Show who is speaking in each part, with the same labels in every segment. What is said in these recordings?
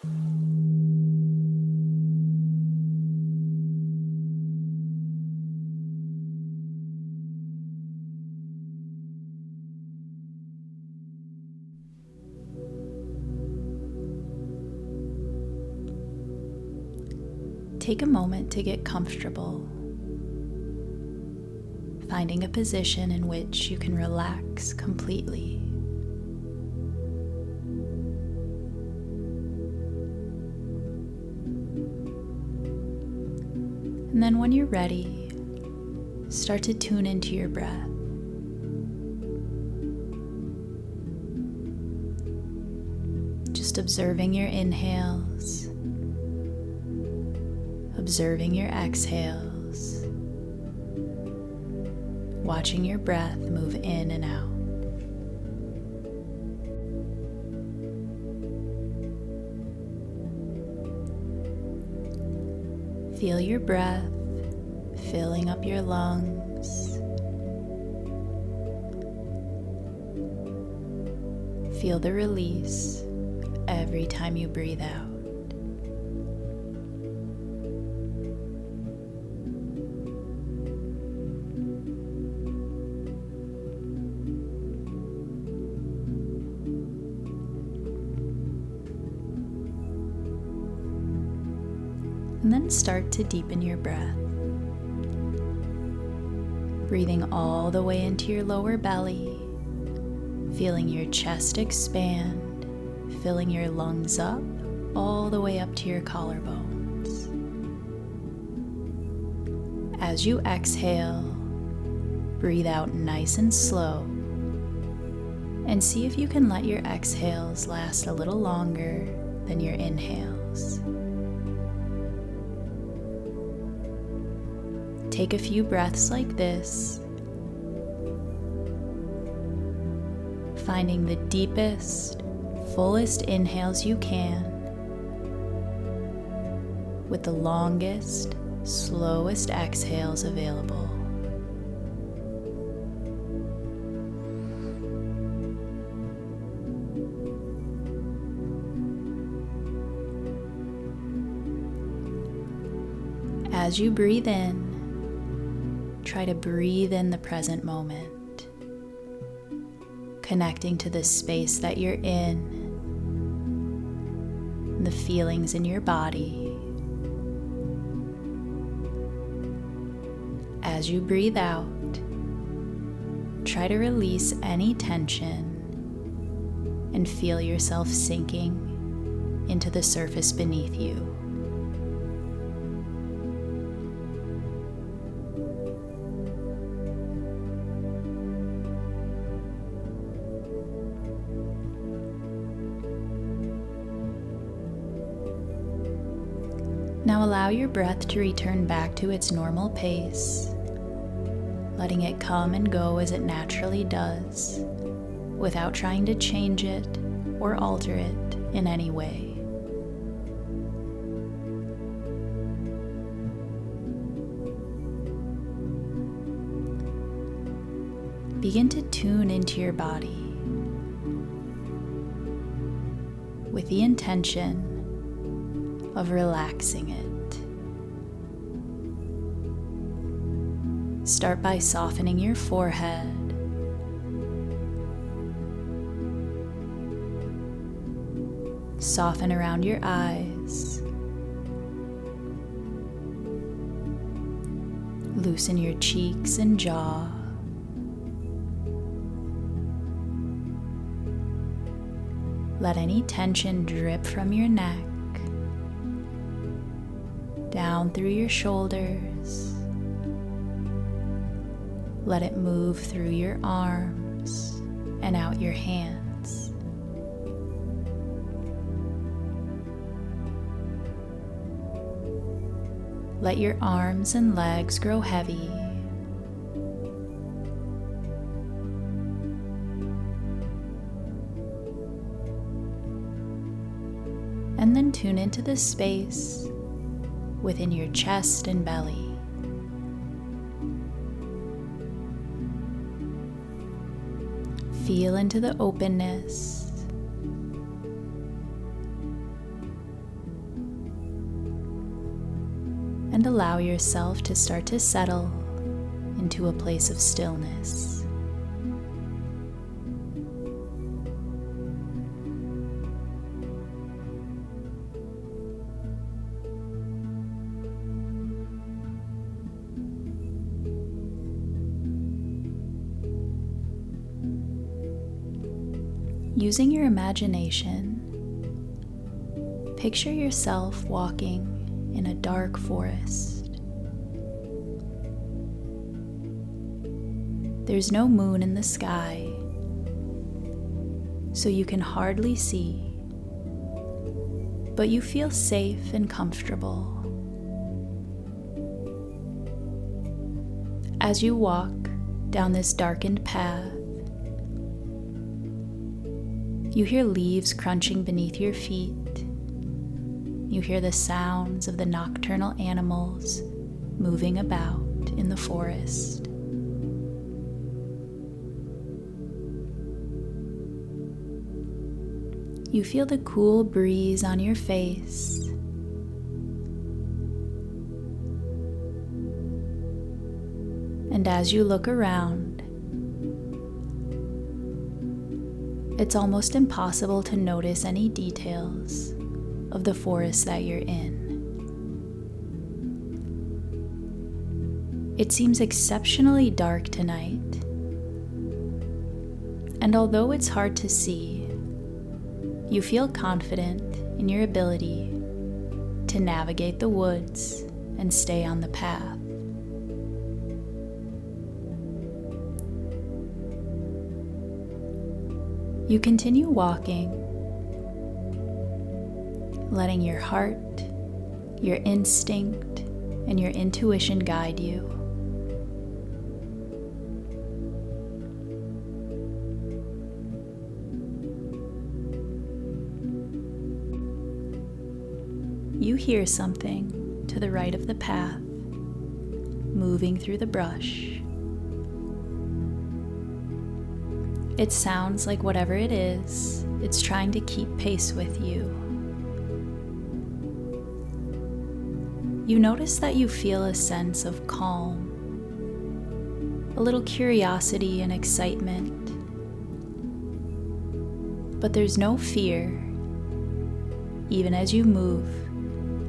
Speaker 1: Take a moment to get comfortable, finding a position in which you can relax completely. And then when you're ready, start to tune into your breath. Just observing your inhales, observing your exhales, watching your breath move in and out. Feel your breath filling up your lungs. Feel the release every time you breathe out. And then start to deepen your breath, breathing all the way into your lower belly, feeling your chest expand, filling your lungs up all the way up to your collarbones. As you exhale, breathe out nice and slow, and see if you can let your exhales last a little longer than your inhales. Take a few breaths like this, finding the deepest, fullest inhales you can, with the longest, slowest exhales available. As you breathe in, try to breathe in the present moment, connecting to the space that you're in, the feelings in your body. As you breathe out, try to release any tension and feel yourself sinking into the surface beneath you. Now allow your breath to return back to its normal pace, letting it come and go as it naturally does, without trying to change it or alter it in any way. Begin to tune into your body with the intention of relaxing it. Start by softening your forehead, soften around your eyes, loosen your cheeks and jaw, let any tension drip from your neck down through your shoulders. Let it move through your arms and out your hands. Let your arms and legs grow heavy. And then tune into the space within your chest and belly. Feel into the openness and allow yourself to start to settle into a place of stillness. Using your imagination, picture yourself walking in a dark forest. There's no moon in the sky, so you can hardly see, but you feel safe and comfortable. As you walk down this darkened path, you hear leaves crunching beneath your feet. You hear the sounds of the nocturnal animals moving about in the forest. You feel the cool breeze on your face. And as you look around, it's almost impossible to notice any details of the forest that you're in. It seems exceptionally dark tonight, and although it's hard to see, you feel confident in your ability to navigate the woods and stay on the path. You continue walking, letting your heart, your instinct, and your intuition guide you. You hear something to the right of the path, moving through the brush. It sounds like whatever it is, it's trying to keep pace with you. You notice that you feel a sense of calm, a little curiosity and excitement, but there's no fear, even as you move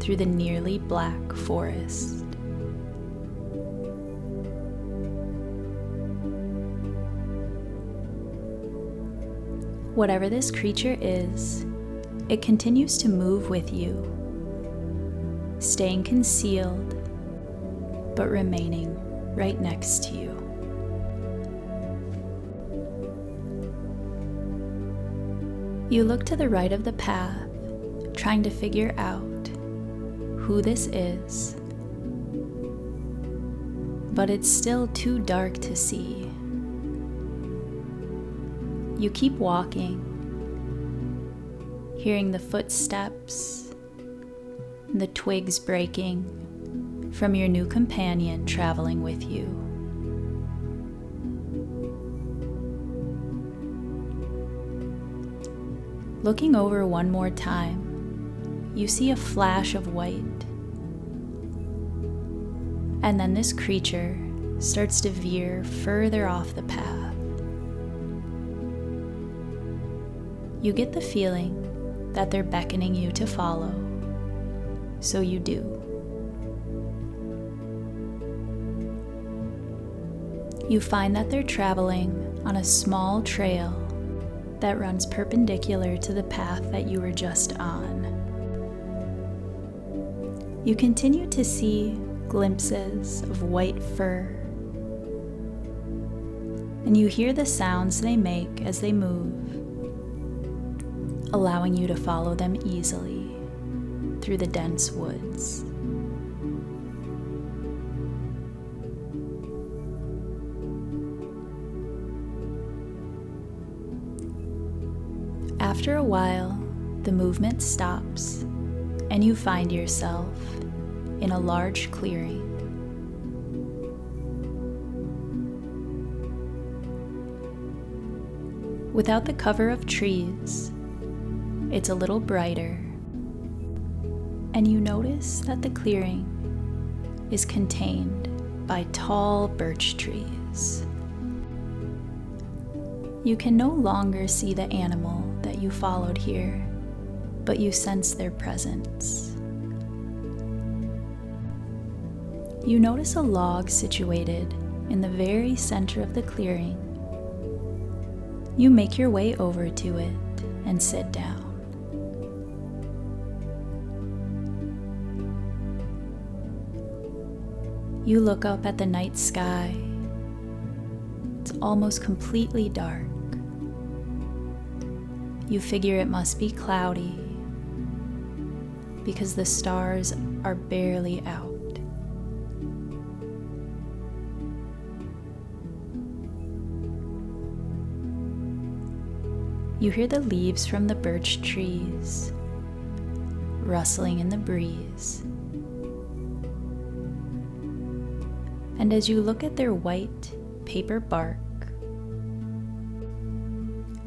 Speaker 1: through the nearly black forest. Whatever this creature is, it continues to move with you, staying concealed, but remaining right next to you. You look to the right of the path, trying to figure out who this is, but it's still too dark to see. You keep walking, hearing the footsteps and the twigs breaking from your new companion traveling with you. Looking over one more time, you see a flash of white, and then this creature starts to veer further off the path. You get the feeling that they're beckoning you to follow, so you do. You find that they're traveling on a small trail that runs perpendicular to the path that you were just on. You continue to see glimpses of white fur, and you hear the sounds they make as they move, allowing you to follow them easily through the dense woods. After a while, the movement stops, and you find yourself in a large clearing. Without the cover of trees, it's a little brighter, and you notice that the clearing is contained by tall birch trees. You can no longer see the animal that you followed here, but you sense their presence. You notice a log situated in the very center of the clearing. You make your way over to it and sit down. You look up at the night sky. It's almost completely dark. You figure it must be cloudy because the stars are barely out. You hear the leaves from the birch trees rustling in the breeze. And as you look at their white paper bark,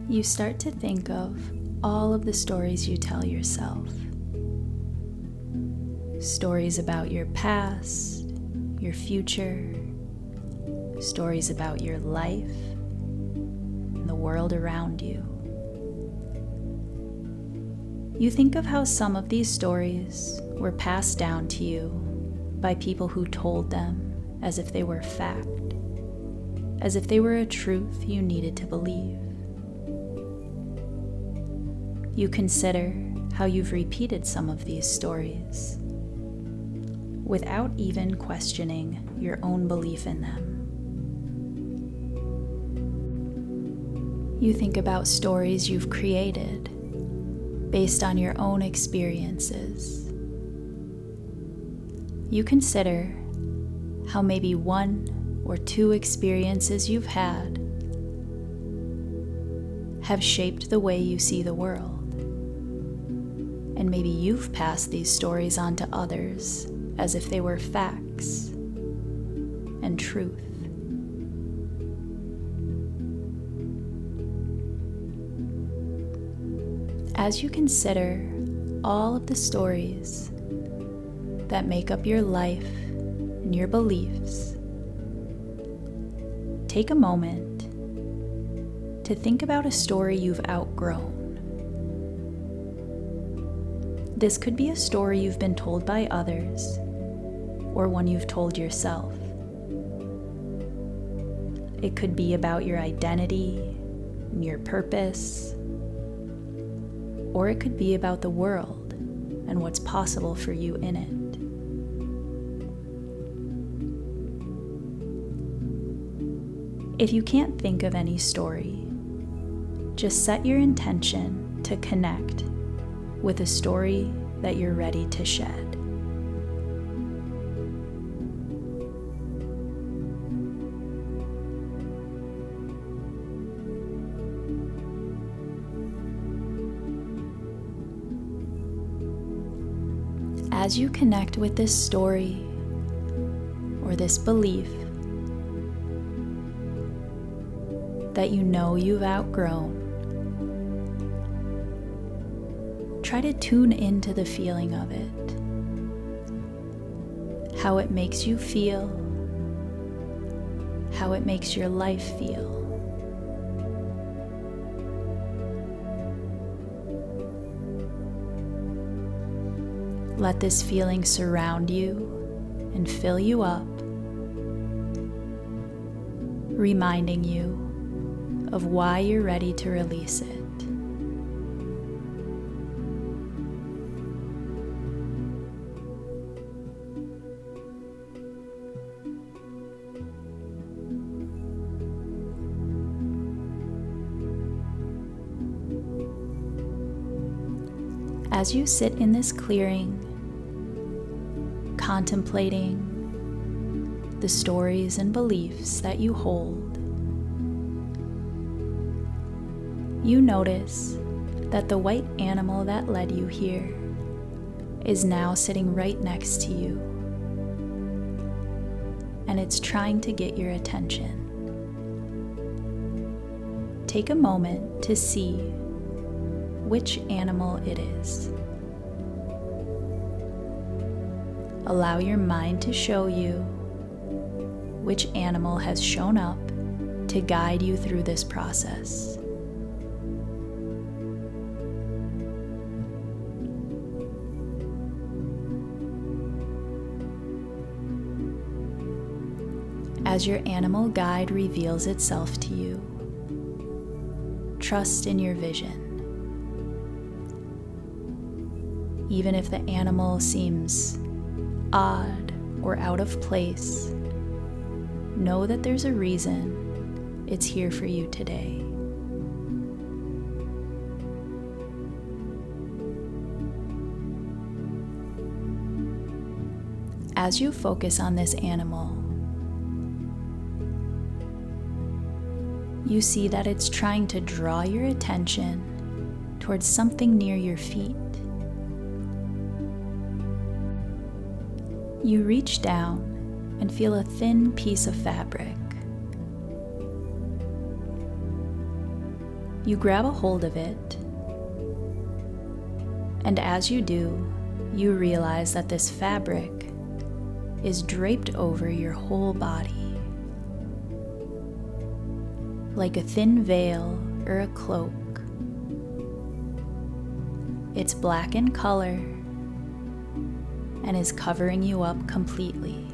Speaker 1: you start to think of all of the stories you tell yourself. Stories about your past, your future, stories about your life and the world around you. You think of how some of these stories were passed down to you by people who told them as if they were fact, as if they were a truth you needed to believe. You consider how you've repeated some of these stories without even questioning your own belief in them. You think about stories you've created based on your own experiences. You consider how maybe one or two experiences you've had have shaped the way you see the world. And maybe you've passed these stories on to others as if they were facts and truth. As you consider all of the stories that make up your life and your beliefs, take a moment to think about a story you've outgrown. This could be a story you've been told by others, or one you've told yourself. It could be about your identity and your purpose, or it could be about the world and what's possible for you in it. If you can't think of any story, just set your intention to connect with a story that you're ready to shed. As you connect with this story or this belief that you know you've outgrown, try to tune into the feeling of it, how it makes you feel, how it makes your life feel. Let this feeling surround you and fill you up, reminding you of why you're ready to release it. As you sit in this clearing, contemplating the stories and beliefs that you hold, you notice that the white animal that led you here is now sitting right next to you, and it's trying to get your attention. Take a moment to see which animal it is. allow your mind to show you which animal has shown up to guide you through this process. As your animal guide reveals itself to you, trust in your vision. Even if the animal seems odd or out of place, know that there's a reason it's here for you today. As you focus on this animal, you see that it's trying to draw your attention towards something near your feet. You reach down and feel a thin piece of fabric. You grab a hold of it, and as you do, you realize that this fabric is draped over your whole body. Like a thin veil or a cloak. It's black in color and is covering you up completely.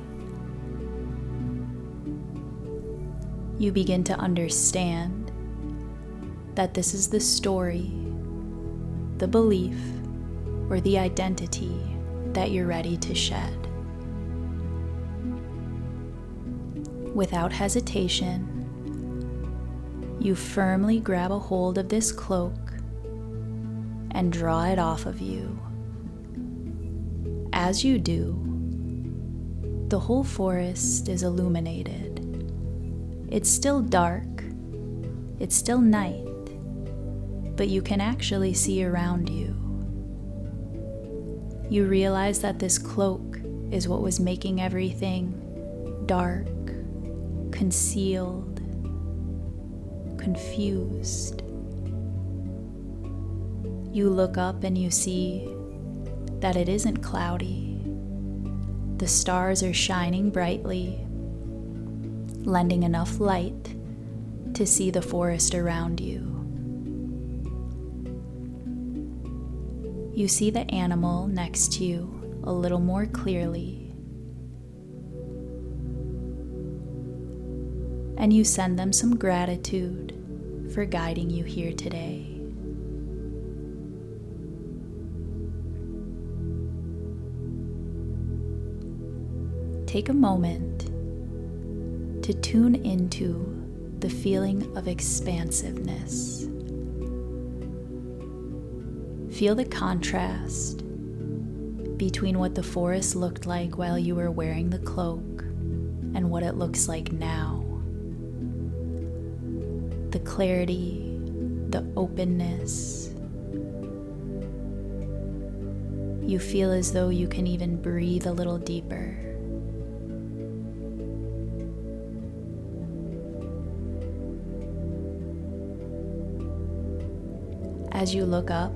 Speaker 1: You begin to understand that this is the story, the belief, or the identity that you're ready to shed. Without hesitation, you firmly grab a hold of this cloak and draw it off of you. As you do, the whole forest is illuminated. It's still dark, it's still night, but you can actually see around you. You realize that this cloak is what was making everything dark, concealed, confused. You look up and you see that it isn't cloudy. The stars are shining brightly, lending enough light to see the forest around you. You see the animal next to you a little more clearly, and you send them some gratitude for guiding you here today. Take a moment to tune into the feeling of expansiveness. Feel the contrast between what the forest looked like while you were wearing the cloak and what it looks like now. The clarity, the openness. You feel as though you can even breathe a little deeper. As you look up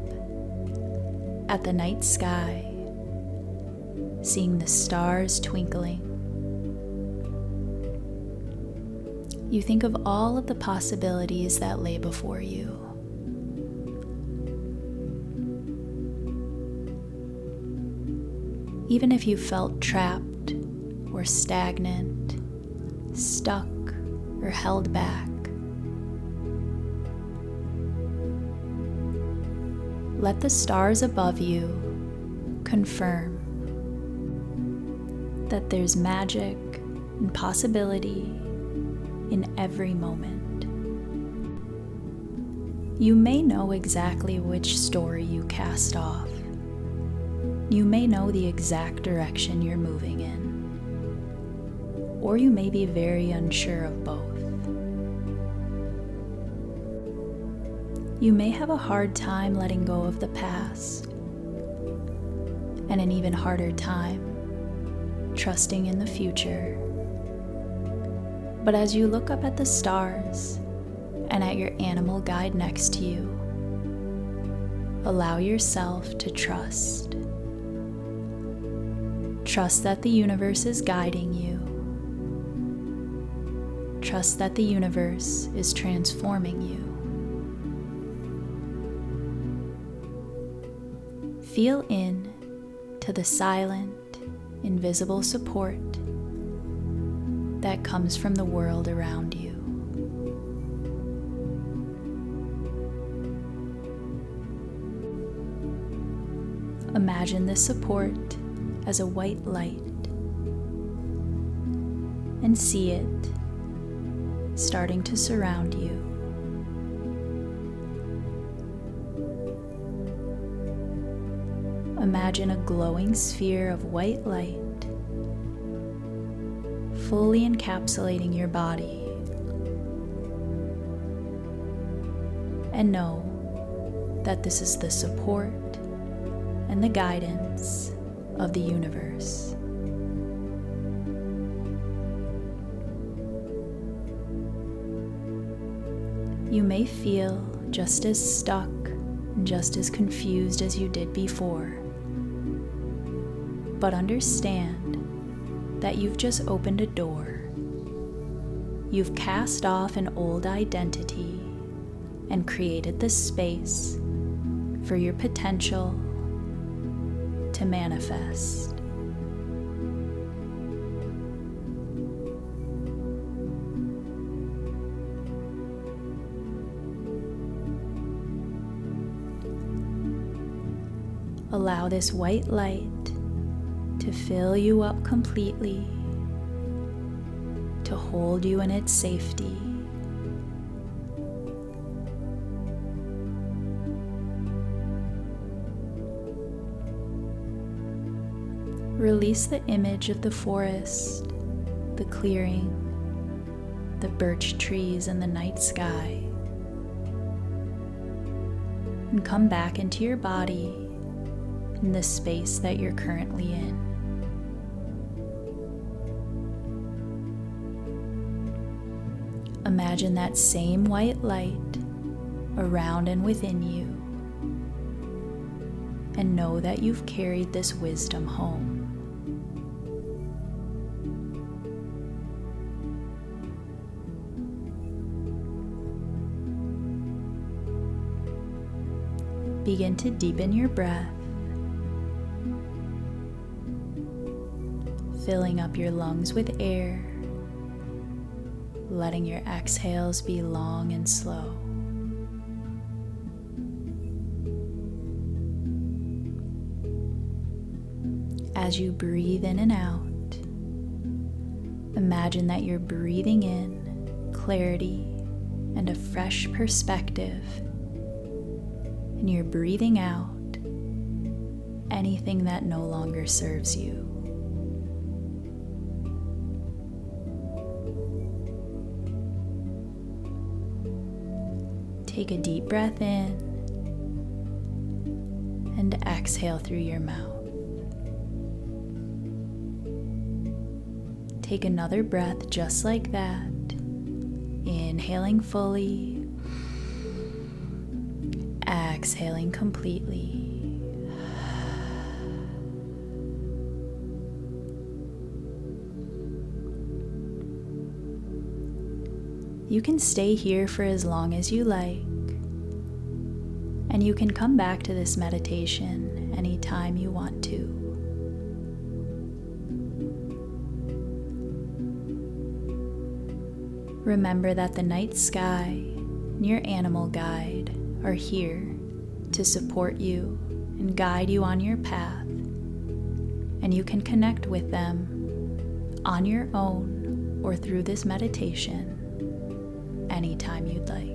Speaker 1: at the night sky, seeing the stars twinkling, you think of all of the possibilities that lay before you. Even if you felt trapped or stagnant, stuck or held back, let the stars above you confirm that there's magic and possibility in every moment. You may know exactly which story you cast off. You may know the exact direction you're moving in, or you may be very unsure of both. You may have a hard time letting go of the past, and an even harder time trusting in the future. But as you look up at the stars and at your animal guide next to you, allow yourself to trust. Trust that the universe is guiding you. Trust that the universe is transforming you. Feel in to the silent, invisible support that comes from the world around you. Imagine this support as a white light and see it starting to surround you. Imagine a glowing sphere of white light fully encapsulating your body, and know that this is the support and the guidance of the universe. You may feel just as stuck and just as confused as you did before, but understand that you've just opened a door. You've cast off an old identity and created the space for your potential to manifest. Allow this white light to fill you up completely, to hold you in its safety. Release the image of the forest, the clearing, the birch trees, and the night sky, and come back into your body in the space that you're currently in. Imagine that same white light around and within you, and know that you've carried this wisdom home. Begin to deepen your breath, filling up your lungs with air, letting your exhales be long and slow. As you breathe in and out, imagine that you're breathing in clarity and a fresh perspective, and you're breathing out anything that no longer serves you. Take a deep breath in and exhale through your mouth. Take another breath just like that, inhaling fully, exhaling completely. You can stay here for as long as you like, and you can come back to this meditation anytime you want to. Remember that the night sky and your animal guide are here to support you and guide you on your path, and you can connect with them on your own or through this meditation anytime you'd like.